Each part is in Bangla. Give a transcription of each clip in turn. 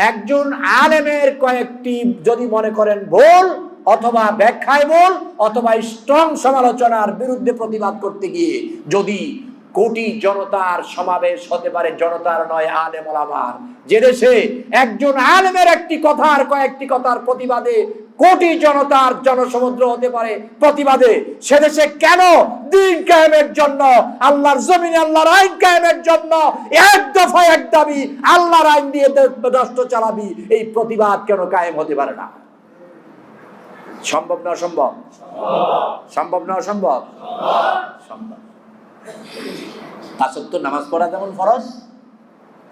একজন আলেমের কয়েকটি যদি মনে করেন ভুল অথবা ব্যাখ্যায় ভুল অথবা স্ট্রং সমালোচনার বিরুদ্ধে প্রতিবাদ করতে গিয়ে যদি কোটি জনতার সমাবেশ হতে পারে, জনতার নয় আলেম ওলামার, যে দেশে একজন আলেমের একটি কথার কয়েকটি কথার প্রতিবাদে কোটি জনতার জনসমুদ্র হতে পারে প্রতিবাদে, সে দেশে কেন দ্বীন কায়েমের জন্য, আল্লাহর জমিনে আল্লাহর আইন কায়েমের জন্য এক দফা এক দাবি, আল্লাহর আইন দিয়ে রাষ্ট্র চালাবি, এই প্রতিবাদ কেন কায়েম হতে পারে না? সম্ভব না অসম্ভব? সম্ভব না অসম্ভব? সম্ভব। তাছাড়া নামাজ পড়া যেমন ফরজ,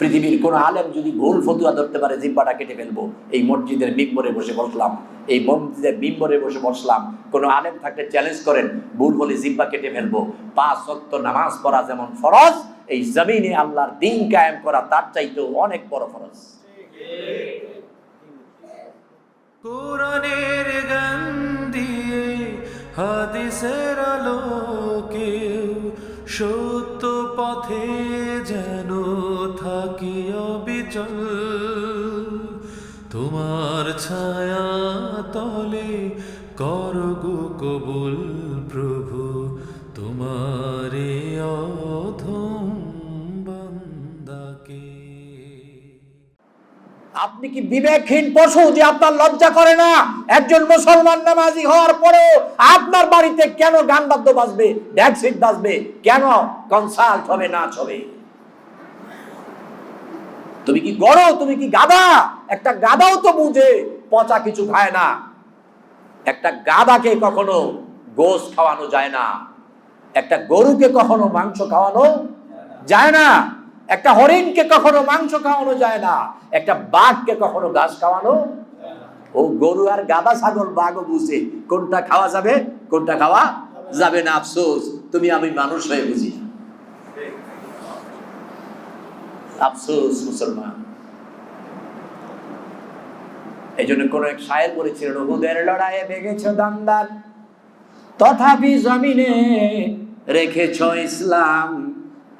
পৃথিবীর কোন আলেম যদি ভুল ফতুয়া ধরতে পারে জিহ্বাটা কেটে ফেলবো। এই মসজিদের মিম্বরে বসে বসলাম, এই মসজিদের মিম্বরে বসে বসলাম, কোন আলেম থাকলে চ্যালেঞ্জ করেন, ভুল হলে জিহ্বা কেটে ফেলবো। 5 ওয়াক্ত নামাজ পড়া যেমন ফরজ, এই জমিনে আল্লাহর দ্বীন কায়েম করা তার চাইতেও অনেক বড় ফরজ। কোরআনের গান দিয়ে হাদিসের আলোকে সত্য পথে যেন থাকি অবিচল, তোমার ছায়া তলে করগো কবুল প্রভু, তোমারে অধম বান্দাকে। আপনি কি বিবেকহীন পশু যে আপনার লজ্জা করে না একজন মুসলমান নামাজি হওয়ার পরেও আপনার বাড়িতে কেন গান বাদ্য বাজবে, ড্যাক্সিট বাজবে, কেন কনসার্ট হবে, নাচ হবে? তুমি কি গড়ো, তুমি কি গাধা? একটা গাধাও তো বুঝে পচা কিছু খায় না। একটা গাধাকে কখনো গোশত খাওয়ানো যায় না, একটা গরুকে কখনো মাংস খাওয়ানো যায় না, একটা হরিণকে কখনো মাংস খাওয়ানো যায় না, একটা বাঘকে কখনো ঘাস খাওয়ানো। ও গরু আর গাধা ছাগল বাঘও বুঝে কোনটা খাওয়া যাবে কোনটা খাওয়া যাবে না। আফসোস তুমি আমি মানুষ হয়ে বুঝি না। আফসোস মুসলমান। এই জন্য কোন এক শায়ের বলেছিলেন, উহুদের লড়াইয়ে ভেঙেছ দান্দান, তথাপি জমিনে রেখেছ ইসলাম,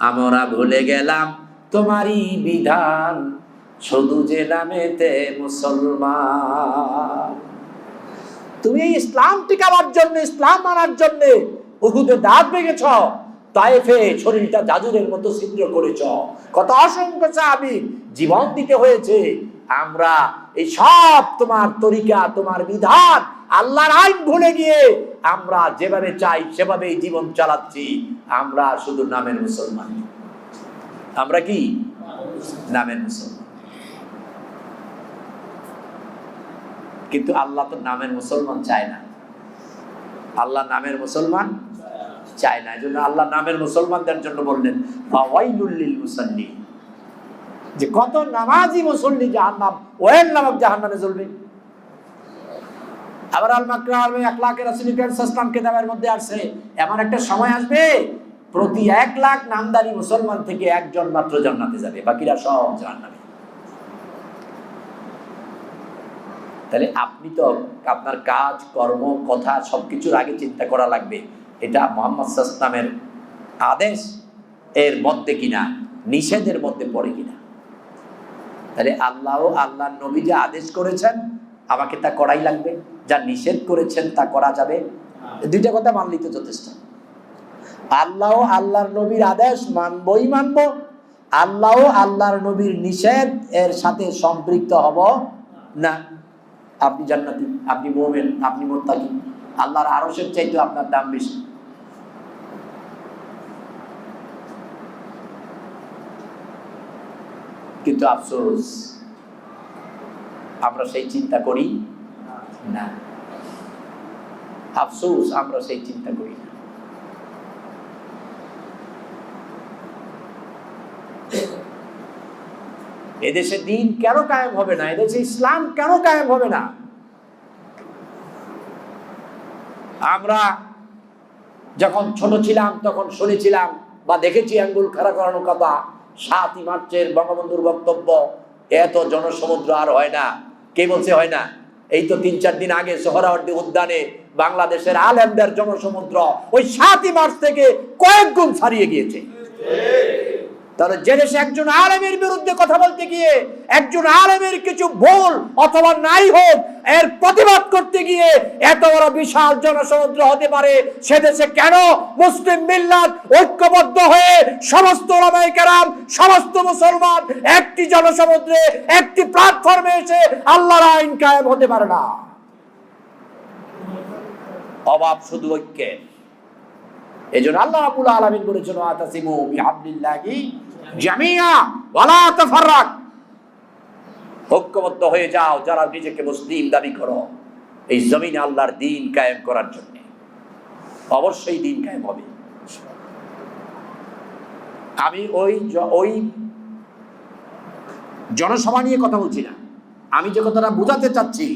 আমরা ভুলে গেলাম তোমারই বিধান, শুধু যে নামেতে মুসলমান। তুমি ইসলাম টিকাবার জন্য, ইসলাম মানার জন্য উহুদে দাঁত ভেঙেছ, তায়েফে শরীরটা জাদুরের মতো ছিদ্র করেছ, কত অসংখ্য সাহাবী জীবন দিতে হয়েছে। আমরা এই সব তোমার তরিকা, তোমার বিধান, আল্লাহর আইন ভুলে গিয়ে আমরা যেভাবে চাই সেভাবেই জীবন চালাচ্ছি। আমরা শুধু নামের মুসলমান। আমরা কি নামের মুসলমান? কিন্তু আল্লাহ তো নামের মুসলমান চায় না। আল্লাহ নামের মুসলমান চায় না। এই জন্য আল্লাহ নামের মুসলমানদের জন্য বললেন ফাওয়াইলুল লিল মুসাল্লিন, যে কত নামাজি মুসল্লি জাহান্নাম, ওয়াইল নামক জাহান্নামে জ্বলবে। আবার আল মাকরাম আখলাকে রাসূল করিম সাল্লাল্লাহু আলাইহি ওয়াসাল্লাম কিতাবের মধ্যে আছে, এমন একটা সময় আসবে প্রতি 1 লাখ নামদারি মুসলমান থেকে একজন মাত্র জান্নাতে যাবে, বাকিরা সব জাহান্নামে। তাহলে আপনি তো আপনার কাজ কর্ম কথা সবকিছুর আগে চিন্তা করা লাগবে, এটা মুহাম্মদ সাল্লাল্লাহু আলাইহি ওয়াসাল্লামের আদেশ এর মধ্যে কিনা, নিষেধের মধ্যে পড়ে কিনা। তাহলে আল্লাহ আল্লাহর নবী যে আদেশ করেছেন আমাকে তা করাই লাগবে, যা নিষেধ করেছেন তা করা যাবে। দুইটা কথা মানলেই তো যথেষ্ট। আল্লাহ আল্লাহর নবীর আদেশ মানবই মানব, আল্লাহ আল্লাহর নবীর নিষেধ এর সাথে সম্পৃক্ত হব না। আপনি জান্নাতি, আপনি মুমিন, আপনি মুত্তাকি, আল্লাহর আরশের চাইতে আপনার দাম বেশি। কিন্তু আফসোস আমরা সেই চিন্তা করি না। আফসোস আমরা সেই চিন্তা করি না। এদেশে দ্বীন কেন কায়েম হবে না? এদেশে ইসলাম কেন কায়েম হবে না? আমরা যখন ছোট ছিলাম তখন শুনেছিলাম বা দেখেছি আঙ্গুল খাড়া করানোর কথা, 7ই মার্চের বঙ্গবন্ধুর বক্তব্য, এত জনসমুদ্র আর হয় না। কে বলছে হয় না? এই তো 3-4 দিন আগে সোহরাওয়ার্দী উদ্যানে বাংলাদেশের আলেমদের জনসমুদ্র ওই 7ই মার্চ থেকে কয়েক গুণ ছাড়িয়ে গিয়েছে। তাহলে যে দেশে একজন আলেমের বিরুদ্ধে কথা বলতে গিয়ে একজন আলেমের কিছু ভুল অথবা নাই হোক এর প্রতিবাদ করতে গিয়ে এত বড় বিশাল জনসমুদ্র হতে পারে, সে দেশে কেন মুসলিম মিল্লাত ঐক্যবদ্ধ হয়ে সমস্ত উলামায়ে কেরাম সমস্ত মুসলমান একটি জনসমুদ্রে একটি প্ল্যাটফর্মে এসে আল্লাহর আইন কায়েম হতে পারে না? অভাব শুধু ঐক্যের। এজন্য আল্লাহ রাব্বুল আলামিন বলেছেন ওয়াতাসিমু বিহাবলিল্লাহি জামিয়া ওয়ালা তাফাররাক, ঐক্যবদ্ধ হয়ে যাও যারা নিজেকে মুসলিম দাবি করো এই জমিনে আল্লাহর দ্বীন কায়েম করার জন্য। অবশ্যই দ্বীন কায়েম হবে। আমি ওই জনসভা নিয়ে কথা বলছি না, আমি যে কথাটা বোঝাতে চাচ্ছি,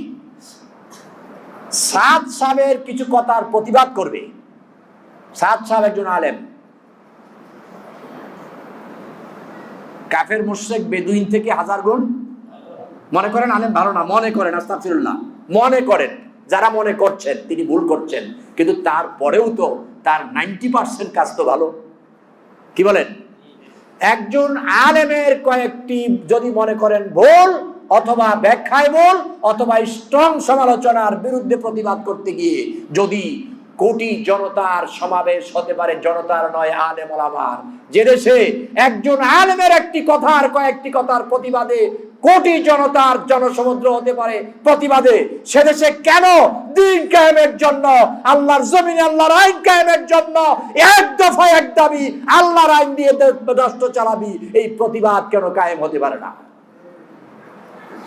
সাদ সাহেবের কিছু কথার প্রতিবাদ করবে। সাদ সাহেব একজন আলেম, কাফের মুশরিক বেদুইন থেকে হাজার গুণ মনে করেন আলেম ভালো না, মনে করেন, আস্তাগফিরুল্লাহ, মনে করেন, যারা মনে করছেন তিনি ভুল করছেন, কিন্তু তারপরেও তো তার 90% কাজ তো ভালো। কি বলেন? একজন আলেমের কয়েকটি যদি মনে করেন ভুল অথবা ব্যাখ্যায় ভুল অথবা স্ট্রং সমালোচনার বিরুদ্ধে প্রতিবাদ করতে গিয়ে যদি কোটি জনতার সমাবেশ হতে পারে, জনতার নয় আলেম ওলামার, যে দেশে একজন আলেমের একটি কথার কয়েকটি কথার প্রতিবাদে কোটি জনতার জনসমুদ্র হতে পারে প্রতিবাদে, সে দেশে কেন দ্বীন কায়েমের জন্য আল্লাহর জমিনে আল্লাহর আইন কায়েমের জন্য এক দফা এক দাবি আল্লাহর আইন দিয়ে রাষ্ট্র চালাবি, এই প্রতিবাদ কেন কায়েম হতে পারে না?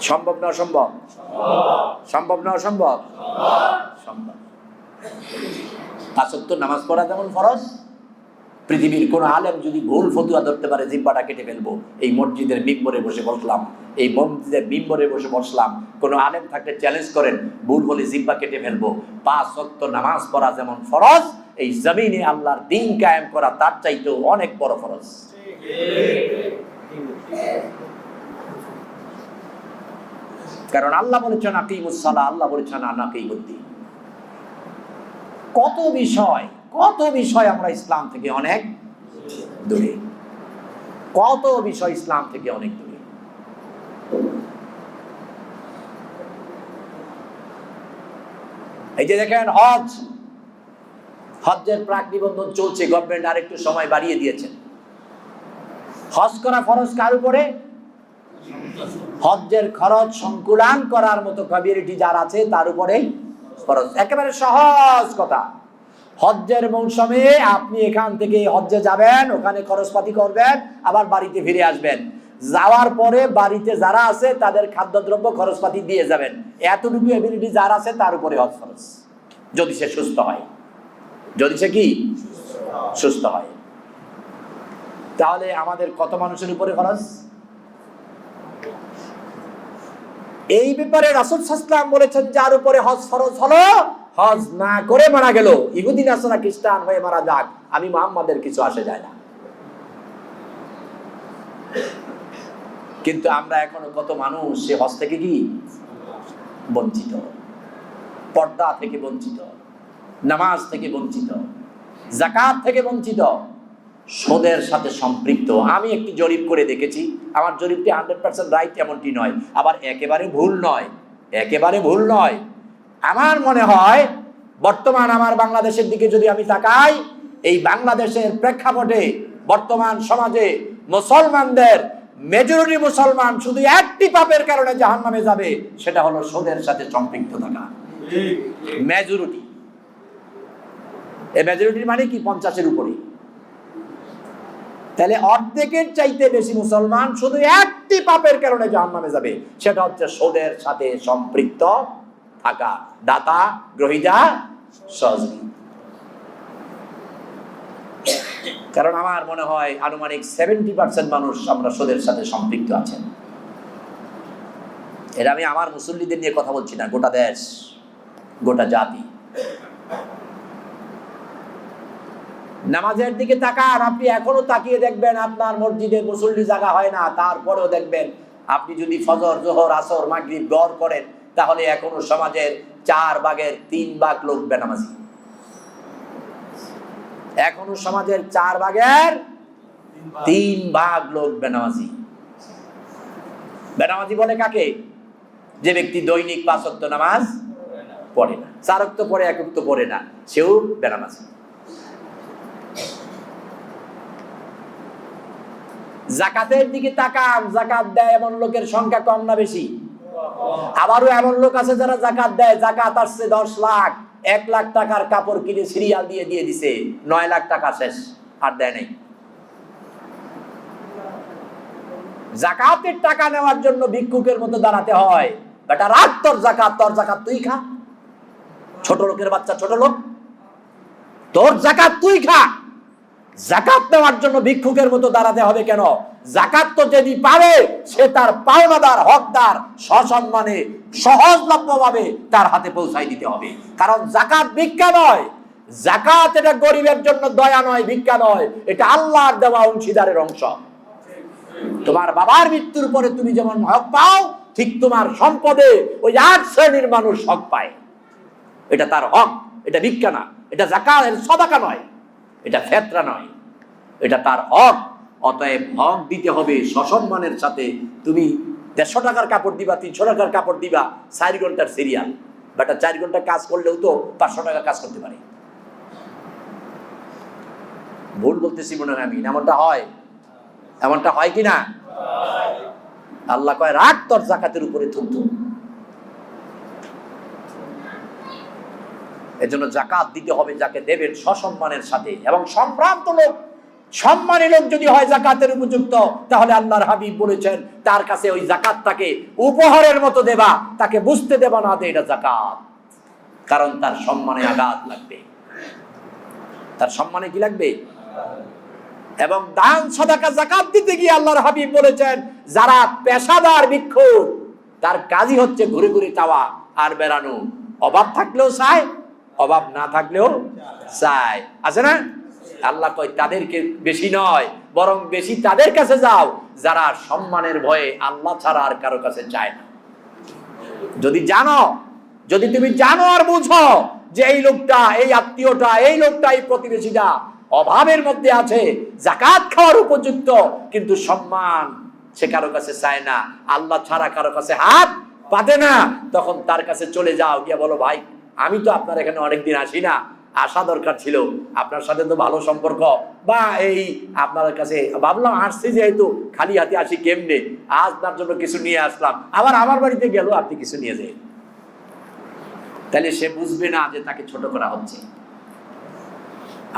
সম্ভব না অসম্ভব? সম্ভব না অসম্ভব? সম্ভব। পাঁচ ওয়াক্ত নামাজ পড়া যেমন ফরজ, পৃথিবীর কোন আলেম যদি ভুল ফতুয়া ধরতে পারে জিহ্বাটা কেটে ফেলবো। এই মসজিদের মিম্বরে বসে বসলাম, এই মসজিদের মিম্বরে বসে বসলাম, কোন আলেম থাকলে চ্যালেঞ্জ করেন, ভুল বলে জিহ্বা কেটে ফেলবো। পাঁচ ওয়াক্ত নামাজ পড়া যেমন ফরজ, এই জমিনে আল্লাহর দ্বীন কায়েম করা তার চাইতেও অনেক বড় ফরজ। কারণ আল্লাহ বলেছেন আকিমুস সালাহ, আল্লাহ বলেছেন আনাকিমুদ্দিন। কত বিষয় আমরা ইসলাম থেকে অনেক দূরে, কত বিষয় ইসলাম থেকে অনেক দূরে। এই যে দেখেন হজের প্রাক নিবন্ধন চলছে, গভর্নমেন্ট আরেকটু সময় বাড়িয়ে দিয়েছেন। হজ করা ফরজ কার উপরে? হজ্জের খরচ সংকুলান করার মতো ক্যাপাবিলিটি যার আছে তার উপরেই ফরজ। একেবারে সহজ কথা, হজ্জের মৌসুমে আপনি এখান থেকে হজ্জে যাবেন, ওখানে খরচপাতি করবেন, আবার বাড়িতে ফিরে আসবেন। যাওয়ার পরে বাড়িতে যারা আছে তাদের খাদ্যদ্রব্য খরচপাতি দিয়ে যাবেন। এতটুকু এবিলিটি যার আছে তার উপরে হজ ফরজ, যদি সে সুস্থ হয়। যদি সে কি সুস্থ হয়, তাহলে আমাদের কত মানুষের উপরে ফরজ? এই ব্যাপারে রাসূল সাল্লাল্লাহু আলাইহি ওয়াসাল্লাম বলেছেন যার উপরে হজ ফরজ হলো, হজ না করে মারা গেল, ইহুদি নাসারা খ্রিস্টান হয়ে মারা যাক, আমি মুহাম্মাদের কিছু আসে যায় না। কিন্তু আমরা এখনো কত মানুষ সে হজ থেকে কি বঞ্চিত, পর্দা থেকে বঞ্চিত, নামাজ থেকে বঞ্চিত, যাকাত থেকে বঞ্চিত, সুদের সাথে সম্পৃক্ত। আমি একটি জরিপ করে দেখেছি, আমার জরিপটি 100% রাইট এমনটি নয়, আবার একেবারে ভুল নয়, একেবারে ভুল নয়। আমার মনে হয় বর্তমান আমার বাংলাদেশের দিকে যদি আমি তাকাই, এই বাংলাদেশের প্রেক্ষাপটে বর্তমান সমাজে মুসলমানদের মেজরিটি মুসলমান শুধু একটি পাপের কারণে জাহান্নামে যাবে, সেটা হলো সুদের সাথে সম্পৃক্ত থাকা। মেজরিটি, এই মেজরিটির মানে কি? 50-এর উপরে। তাহলে অর্ধেকের চাইতে বেশি মুসলমান শুধু একটি পাপের কারণে জাহান্নামে যাবে, সেটা হচ্ছে সুদের সাথে সম্পৃক্ত থাকা, দাতা গ্রহীতা সহযোগী। কারণ আমার মনে হয় আনুমানিক 70% মানুষ আমরা সুদের সাথে সম্পৃক্ত আছেন। এটা আমি আমার মুসল্লিদের নিয়ে কথা বলছি না, গোটা দেশ, গোটা জাতি। নামাজের দিকে তাকান, আপনি এখনো তাকিয়ে দেখবেন আপনার মসজিদে মুসল্লি জায়গা হয় না, তারপরেও দেখবেন আপনি যদি ফজর, জোহর, আসর, মাগরিব গড় করেন, তাহলে এখনো সমাজের 4 ভাগের 3 ভাগ লোক বেনামাজি। এখনো সমাজের 4 ভাগের 3 ভাগ লোক বেনামাজি। বেনামাজি বলে কাকে? যে ব্যক্তি দৈনিক 5 ওয়াক্ত নামাজ পড়ে না, 4 ওয়াক্ত পড়ে, 1 ওয়াক্ত পড়ে না, সেও বেনামাজি। জাকাতের দিকে তাকান, জাকাত দেয় এমন লোকের সংখ্যা কম না বেশি? আবারও এমন লোক আছে যারা জাকাত দেয়, জাকাত আসছে 10 লাখ, 1 লাখ টাকার কাপড় কিনে সিরিয়াল দিয়ে দিছে, 9 লাখ টাকা শেষ, আর দেয় নাই। জাকাতের টাকা নেওয়ার জন্য ভিক্ষুকের মতো দাঁড়াতে হয়। বেটা রাখ তোর জাকাত, তোর জাকাত তুই খা। ছোট লোকের বাচ্চা, ছোট লোক, তোর জাকাত তুই খা। জাকাত নেওয়ার জন্য ভিক্ষুকের মতো দাঁড়াতে হবে কেন? জাকাত তো যদি পাবে, সে তার পাওনাদার, হকদার সসম্মানে সহজলভ্যভাবে তার হাতে পৌঁছাই দিতে হবে। কারণ জাকাত ভিক্ষা নয়, জাকাত এটা গরিবের জন্য দয়া নয়, ভিক্ষা নয়, এটা আল্লাহর দেওয়া অংশীদারের অংশ। তোমার বাবার মৃত্যুর পরে তুমি যেমন হক পাও, ঠিক তোমার সম্পদে ওই 8 শ্রেণীর মানুষ হক পায়। এটা তার হক, এটা ভিক্ষা না, এটা যাকাত, এটা সাদাকা নয়, এটা ফেতরা নয়, এটা তার হক। অতএব হক দিতে হবে সসম্মানের সাথে। তুমি 150 টাকার কাপড় দিবা, 300 টাকার কাপড় দিবা, 4 ঘন্টার সিরিয়াল, বাট 4 ঘন্টা কাজ করলেও তো 500 টাকা কাজ করতে পারে। ভুল বলতেছি মনে হয় আমি? এমনটা হয়? এমনটা হয় কি না? আল্লাহ কয় রাখ তোর জাকাতের উপরে থুতু। এজন্য জাকাত দিতে হবে যাকে দেবেন সসম্মানের সাথে, এবং সম্ভ্রান্ত লোক, সম্মানী লোক যদি হয় জাকাতের উপযুক্ত, তাহলে আল্লাহর হাবিব বলেছেন তার কাছে ওই জাকাতটাকে উপহারের মতো দেবা, তাকে বুঝতে দেবা না যে এটা জাকাত। কারণ তার সম্মানে আঘাত লাগবে, তার সম্মানে কি লাগবে? এবং দান সাদাকা জাকাত দিতে গিয়ে আল্লাহর হাবিব বলেছেন যারা পেশাদার ভিক্ষুক, তার কাজই হচ্ছে ঘুরে ঘুরে চাওয়া আর বেড়ানো। অভাব থাকলেও চায়, অভাব না থাকলেও চায়, আছে না? আল্লাহ কয় তাদেরকে বেশি নয়, বরং বেশি তাদের কাছে যাও যারা সম্মানের ভয়ে আল্লাহ ছাড়া আর কারো কাছে চায় না। যদি তুমি জানো আর বুঝো যে এই লোকটা, এই আত্মীয়টা, এই লোকটা, এই প্রতিবেশীটা অভাবের মধ্যে আছে, জাকাত খাওয়ার উপযুক্ত, কিন্তু সম্মান সে কারো কাছে চায় না, আল্লাহ ছাড়া কারো কাছে হাত পাতে না, তখন তার কাছে চলে যাও, গিয়ে বলো ভাই আমি তো আপনার এখানে অনেকদিন আসি না, আসা দরকার ছিল, আপনার সাথে তো ভালো সম্পর্ক, বা এই আপনার কাছে ভাবলাম আসছি যেহেতু খালি হাতে আসি কেমনে, আজ তার জন্য কিছু নিয়ে আসলাম, আবার আমার বাড়িতে গেল আপনি কিছু নিয়ে যান। তাহলে সে বুঝবে না যে তাকে ছোট করা হচ্ছে।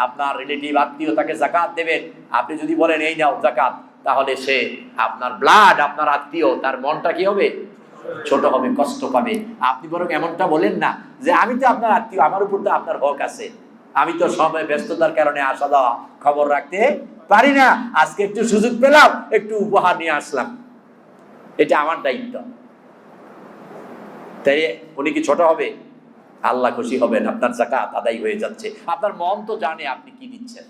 আপনার রিলেটিভ আত্মীয় তাকে জাকাত দেবেন, আপনি যদি বলেন এই নাও জাকাত, তাহলে সে আপনার ব্লাড, আপনার আত্মীয়, তার মনটা কি হবে? ছোট হবে, কষ্ট পাবে। আপনি বরং এমনটা বলেন না যে আমি তো আপনার আত্মীয়, আমার উপর তো আপনার হক আছে, আমি তো সময় ব্যস্ততার কারণে আসা দেওয়া খবর রাখতে পারি না, আজকে একটু সুযোগ পেলাম, একটু উপহার নিয়ে আসলাম, এটা আমার দায়িত্ব। তাই উনি কি ছোট হবে? আল্লাহ খুশি হবেন, আপনার জাকাত আদায় হয়ে যাচ্ছে। আপনার মন তো জানে আপনি কি দিচ্ছেন।